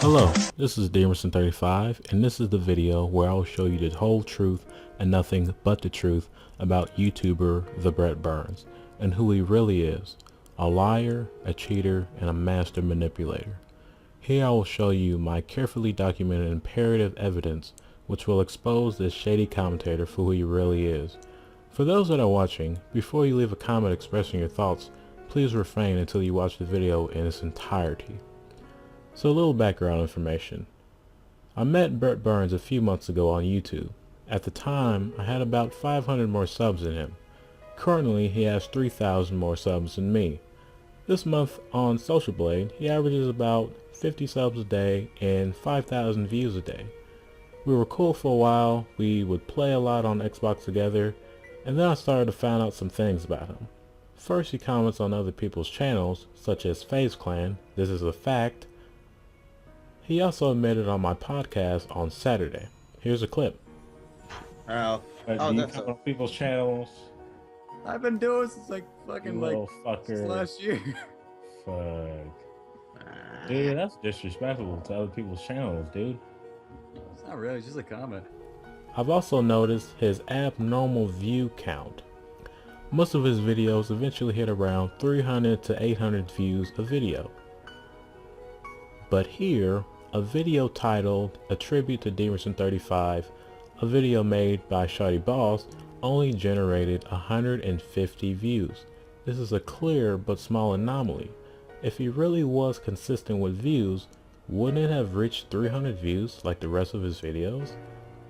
Hello, this is Demerson35, and this is the video where I will show you the whole truth and nothing but the truth about YouTuber The Brett Burns and who he really is: a liar, a cheater, and a master manipulator. Here I will show you my carefully documented imperative evidence which will expose this shady commentator for who he really is. For those that are watching, before you leave a comment expressing your thoughts, please refrain until you watch the video in its entirety. So a little background information. I met Brett Burns a few months ago on YouTube. At the time, I had about 500 more subs than him. Currently, he has 3,000 more subs than me. This month on Social Blade, he averages about 50 subs a day and 5,000 views a day. We were cool for a while, we would play a lot on Xbox together, and then I started to find out some things about him. First, he comments on other people's channels, such as FaZe Clan, This Is a Fact. He also admitted on my podcast on Saturday. Here's a clip. Oh, Do you comment on people's channels? I've been doing since like fucking fucker. last year. Fuck. Dude, that's disrespectful to other people's channels, dude. It's not really, it's just a comment. I've also noticed his abnormal view count. Most of his videos eventually hit around 300 to 800 views a video. But here, a video titled A Tribute to Demerson35, a video made by Shoddy Boss, only generated 150 views. This is a clear but small anomaly. If he really was consistent with views, wouldn't it have reached 300 views like the rest of his videos?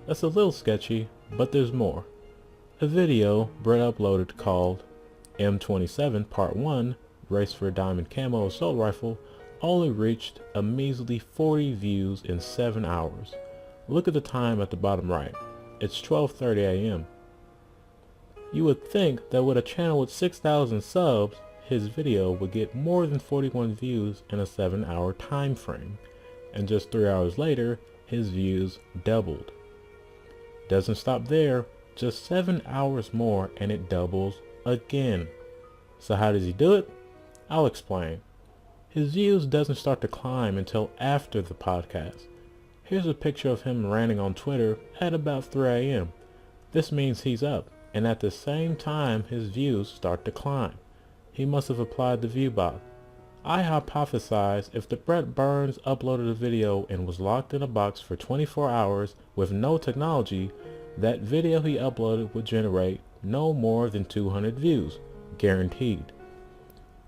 That's a little sketchy, but there's more. A video Brett uploaded called M27 Part 1, Race for a Diamond Camo Assault Rifle, only reached a measly 40 views in 7 hours. Look at the time at the bottom right. It's 12:30 a.m. You would think that with a channel with 6,000 subs, his video would get more than 41 views in a 7-hour time frame. And just 3 hours later, his views doubled. Doesn't stop there, just 7 hours more and it doubles again. So how does he do it? I'll explain. His views doesn't start to climb until after the podcast. Here's a picture of him ranting on Twitter at about 3 a.m. This means he's up, and at the same time his views start to climb. He must have applied the view bot. I hypothesize if the Brett Burns uploaded a video and was locked in a box for 24 hours with no technology, that video he uploaded would generate no more than 200 views, guaranteed.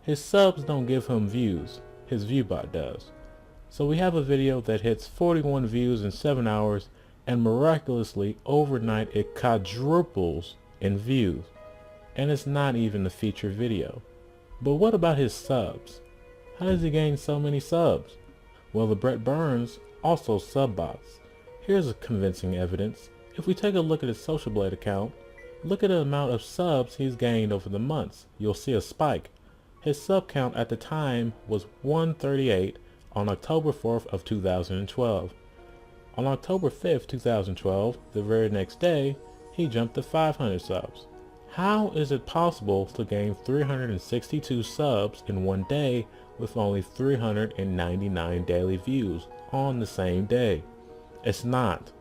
His subs don't give him views, his viewbot does. So we have a video that hits 41 views in 7 hours, and miraculously overnight it quadruples in views. And it's not even a feature video. But what about his subs? How does he gain so many subs? Well, the Brett Burns also subbots. Here's convincing evidence. If we take a look at his Social Blade account, look at the amount of subs he's gained over the months. You'll see a spike. His sub count at the time was 138 on October 4th of 2012. On October 5th, 2012, the very next day, he jumped to 500 subs. How is it possible to gain 362 subs in one day with only 399 daily views on the same day? It's not,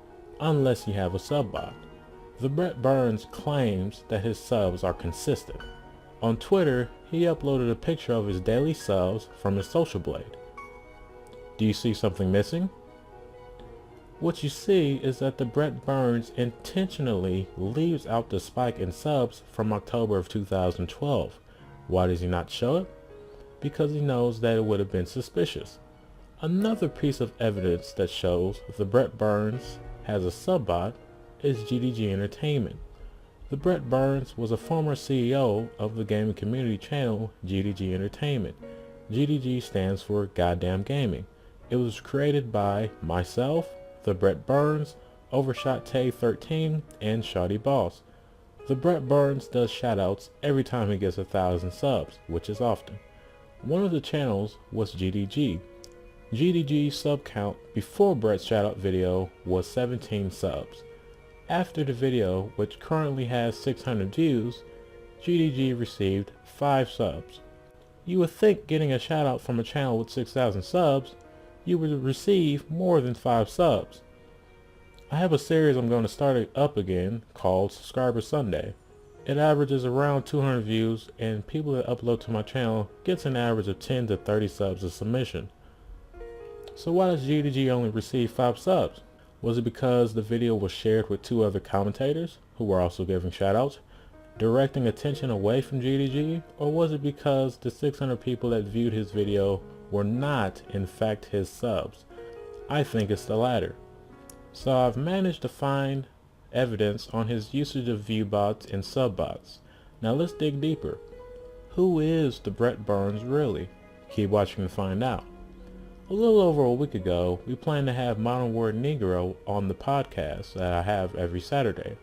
unless you have a sub bot. The Brett Burns claims that his subs are consistent. On Twitter, he uploaded a picture of his daily subs from his Social Blade. Do you see something missing? What you see is that the Brett Burns intentionally leaves out the spike in subs from October of 2012. Why does he not show it? Because he knows that it would have been suspicious. Another piece of evidence that shows the Brett Burns has a subbot is GDG Entertainment. The Brett Burns was a former CEO of the gaming community channel GDG Entertainment. GDG stands for Goddamn Gaming. It was created by myself, the Brett Burns, Overshot Tay 13, and Shoddy Boss. The Brett Burns does shoutouts every time he gets 1,000 subs, which is often. One of the channels was GDG. GDG's sub count before Brett's shoutout video was 17 subs. After the video, which currently has 600 views, GDG received 5 subs. You would think getting a shoutout from a channel with 6,000 subs, you would receive more than 5 subs. I have a series I'm going to start up again called Subscriber Sunday. It averages around 200 views, and people that upload to my channel gets an average of 10 to 30 subs a submission. So why does GDG only receive 5 subs? Was it because the video was shared with 2 other commentators who were also giving shoutouts, directing attention away from GDG, or was it because the 600 people that viewed his video were not in fact his subs? I think it's the latter. So I've managed to find evidence on his usage of view bots and sub bots. Now let's dig deeper. Who is the Brett Burns really? Keep watching to find out. A little over a week ago, we planned to have Modern Word Negro on the podcast that I have every Saturday.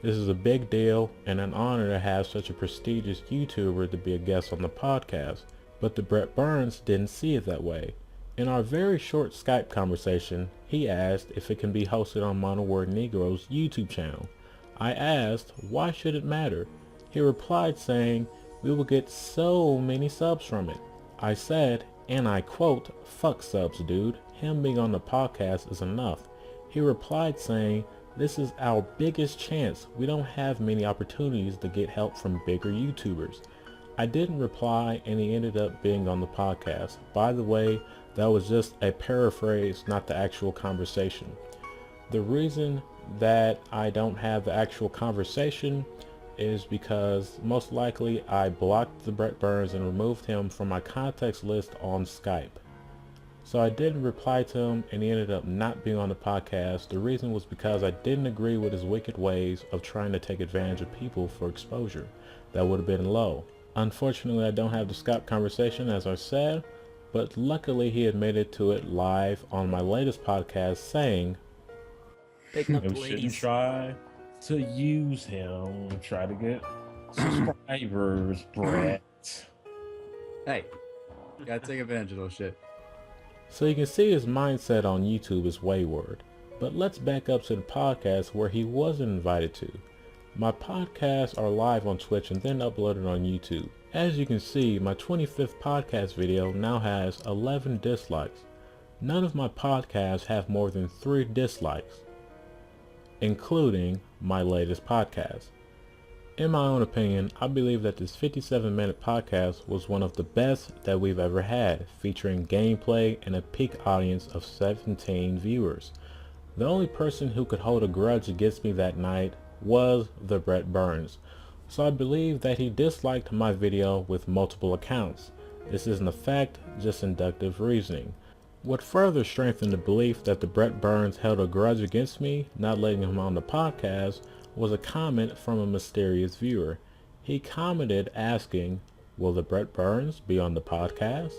This is a big deal and an honor to have such a prestigious YouTuber to be a guest on the podcast, but the Brett Burns didn't see it that way. In our very short Skype conversation, he asked if it can be hosted on Modern Word Negro's YouTube channel. I asked, why should it matter? He replied saying, we will get so many subs from it. I said, and I quote, fuck subs, dude. Him being on the podcast is enough. He replied saying, this is our biggest chance. We don't have many opportunities to get help from bigger YouTubers. I didn't reply, and he ended up being on the podcast. By the way, that was just a paraphrase, not the actual conversation. The reason that I don't have the actual conversation is because most likely I blocked the Brett Burns and removed him from my contacts list on Skype. So I didn't reply to him, and he ended up not being on the podcast. The reason was because I didn't agree with his wicked ways of trying to take advantage of people for exposure. That would have been low. Unfortunately, I don't have the Skype conversation as I said, but luckily he admitted to it live on my latest podcast saying, Picking up the ladies. Try to use him, try to get subscribers, Brett. Hey, gotta take advantage of those shit. So you can see his mindset on YouTube is wayward. But let's back up to the podcast where he wasn't invited to. My podcasts are live on Twitch and then uploaded on YouTube. As you can see, my 25th podcast video now has 11 dislikes. None of my podcasts have more than 3 dislikes, including my latest podcast. In my own opinion, I believe that this 57-minute podcast was one of the best that we've ever had, featuring gameplay and a peak audience of 17 viewers. The only person who could hold a grudge against me that night was the Brett Burns, so I believe that he disliked my video with multiple accounts. This isn't a fact, just inductive reasoning. What further strengthened the belief that the Brett Burns held a grudge against me not letting him on the podcast was a comment from a mysterious viewer. He commented asking, will the Brett Burns be on the podcast?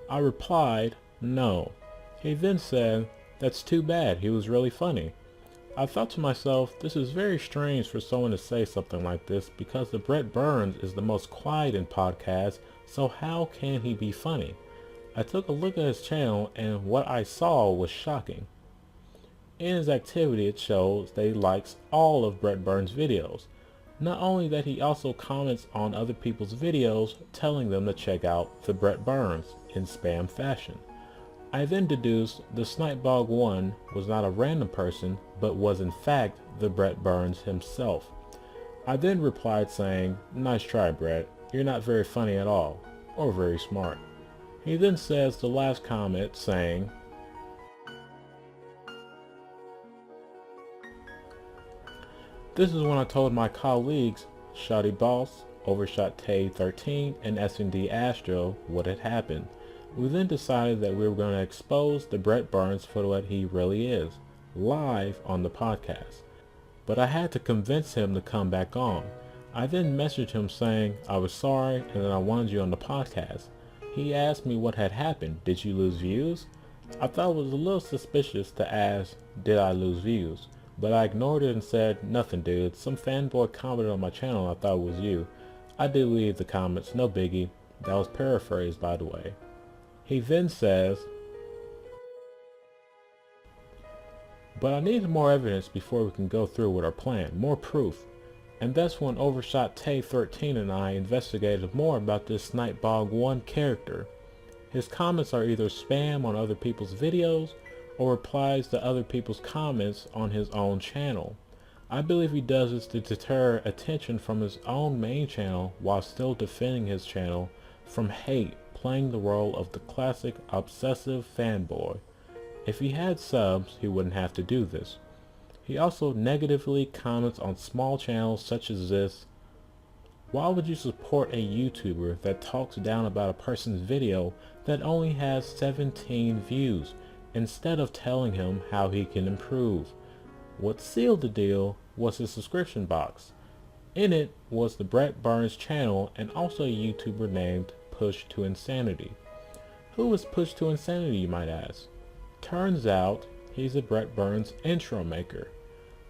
I replied, no. He then said, that's too bad, he was really funny. I thought to myself, this is very strange for someone to say something like this because the Brett Burns is the most quiet in podcasts, so how can he be funny? I took a look at his channel and what I saw was shocking. In his activity, it shows that he likes all of Brett Burns' videos. Not only that, he also comments on other people's videos telling them to check out the Brett Burns in spam fashion. I then deduced the Snipebog 1 was not a random person, but was in fact the Brett Burns himself. I then replied saying, nice try, Brett. You're not very funny at all, or very smart. He then says the last comment saying, this is when I told my colleagues, Shotty Boss, Overshot Tay 13, and S&D Astro what had happened. We then decided that we were going to expose the Brett Burns for what he really is, live on the podcast. But I had to convince him to come back on. I then messaged him saying I was sorry and that I wanted you on the podcast. He asked me what had happened. Did you lose views? I thought it was a little suspicious to ask, did I lose views? But I ignored it and said, nothing dude, some fanboy commented on my channel and I thought it was you. I did leave the comments, no biggie. That was paraphrased, by the way. He then says, but I needed more evidence before we can go through with our plan, more proof. And that's when Overshot Tay 13 and I investigated more about this Snipebog 1 character. His comments are either spam on other people's videos or replies to other people's comments on his own channel. I believe he does this to deter attention from his own main channel while still defending his channel from hate, playing the role of the classic obsessive fanboy. If he had subs, he wouldn't have to do this. He also negatively comments on small channels such as this. Why would you support a YouTuber that talks down about a person's video that only has 17 views instead of telling him how he can improve? What sealed the deal was his subscription box. In it was the Brett Burns channel and also a YouTuber named Push to Insanity. Who is Push to Insanity, you might ask? Turns out he's a Brett Burns intro maker.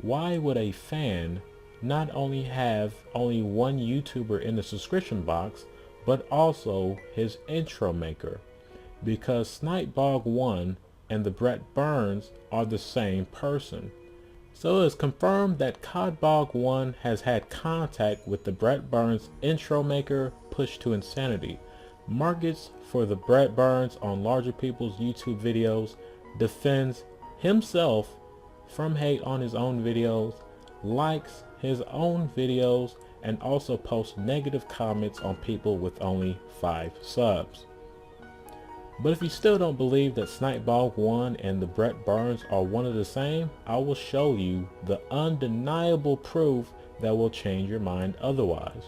Why would a fan not only have only one YouTuber in the subscription box, but also his intro maker? Because Snipebog1 and the Brett Burns are the same person. So it is confirmed that Codbog1 has had contact with the Brett Burns intro maker Push to Insanity, markets for the Brett Burns on larger people's YouTube videos, defends himself from hate on his own videos, likes his own videos, and also posts negative comments on people with only 5 subs. But if you still don't believe that Snipebog1 and the Brett Burns are one of the same, I will show you the undeniable proof that will change your mind otherwise.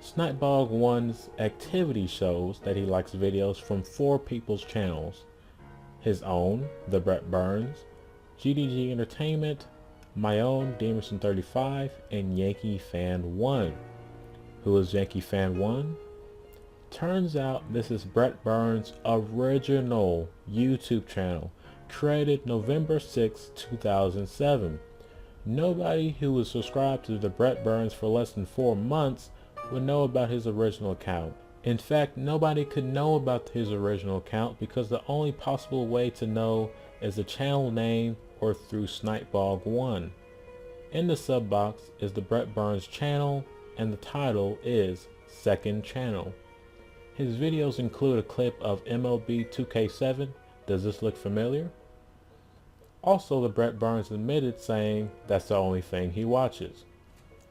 Snipebog1's activity shows that he likes videos from 4 people's channels. His own, the Brett Burns, GDG Entertainment, my own, Demerson35, and Yankee Fan 1. Who is Yankee Fan 1? Turns out this is Brett Burns' original YouTube channel, created November 6, 2007. Nobody who was subscribed to the Brett Burns for less than 4 months would know about his original account. In fact, nobody could know about his original account because the only possible way to know is the channel name or through Snipebog1. In the sub box is the Brett Burns channel and the title is Second Channel. His videos include a clip of MLB 2K7. Does this look familiar? Also, the Brett Burns admitted saying that's the only thing he watches.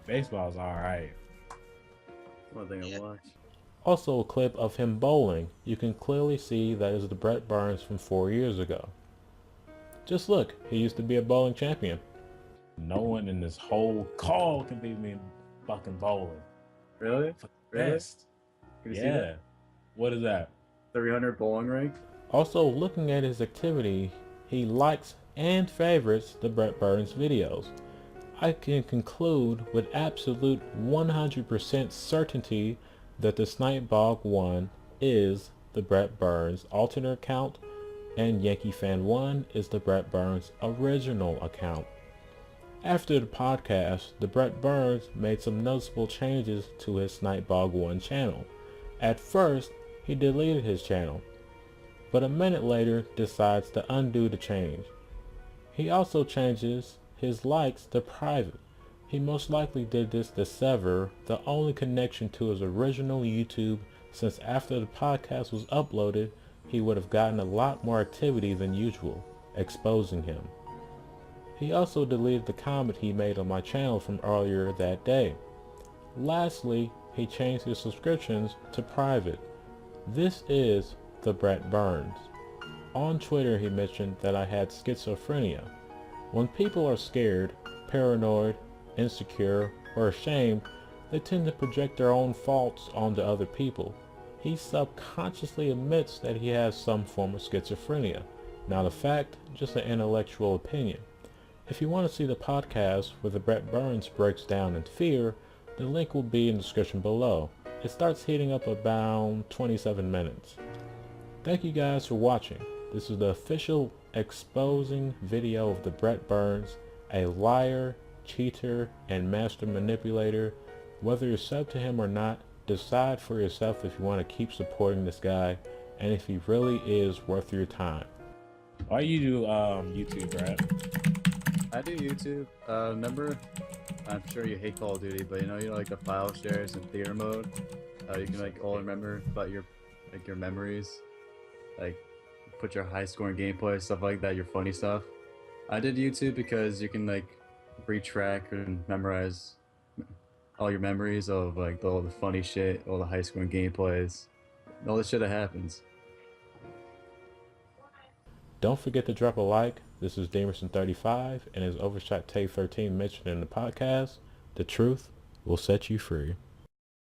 Baseball's alright. One thing I watch. Also a clip of him bowling. You can clearly see that is the Brett Burns from 4 years ago. Just look, he used to be a bowling champion. No one in this whole call can beat me in fucking bowling. Really? Really? Best. Can you see Yeah. that? What is that? 300 bowling rank? Also, looking at his activity, he likes and favorites the Brett Burns videos. I can conclude with absolute 100% certainty that the Snipebog1 is the Brett Burns alternate account and Yankee Fan 1 is the Brett Burns original account. After the podcast, the Brett Burns made some noticeable changes to his Snipebog1 channel. At first, he deleted his channel, but a minute later decides to undo the change. He also changes his likes to private. He most likely did this to sever the only connection to his original YouTube, since after the podcast was uploaded, he would have gotten a lot more activity than usual, exposing him. He also deleted the comment he made on my channel from earlier that day. Lastly, he changed his subscriptions to private. This is the Brett Burns. On Twitter, he mentioned that I had schizophrenia. When people are scared, paranoid, insecure, or ashamed, they tend to project their own faults onto other people. He subconsciously admits that he has some form of schizophrenia. Not a fact, just an intellectual opinion. If you want to see the podcast where the Brett Burns breaks down in fear, the link will be in the description below. It starts heating up about 27 minutes. Thank you guys for watching. This is the official exposing video of the Brett Burns, a liar, cheater, and master manipulator. Whether you're sub to him or not, decide for yourself if you want to keep supporting this guy and if he really is worth your time. Why you do YouTube, Brad? I do YouTube. Remember, I'm sure you hate Call of Duty, but you know like the file shares in theater mode. You can like all remember about your memories. like put your high scoring gameplay, stuff like that, your funny stuff. I did YouTube because you can like retrack and memorize all your memories of like all the funny shit, all the high scoring gameplays, all the shit that happens. Don't forget to drop a like. This is Damerson35, and as Overshot Tape 13 mentioned in the podcast, the truth will set you free.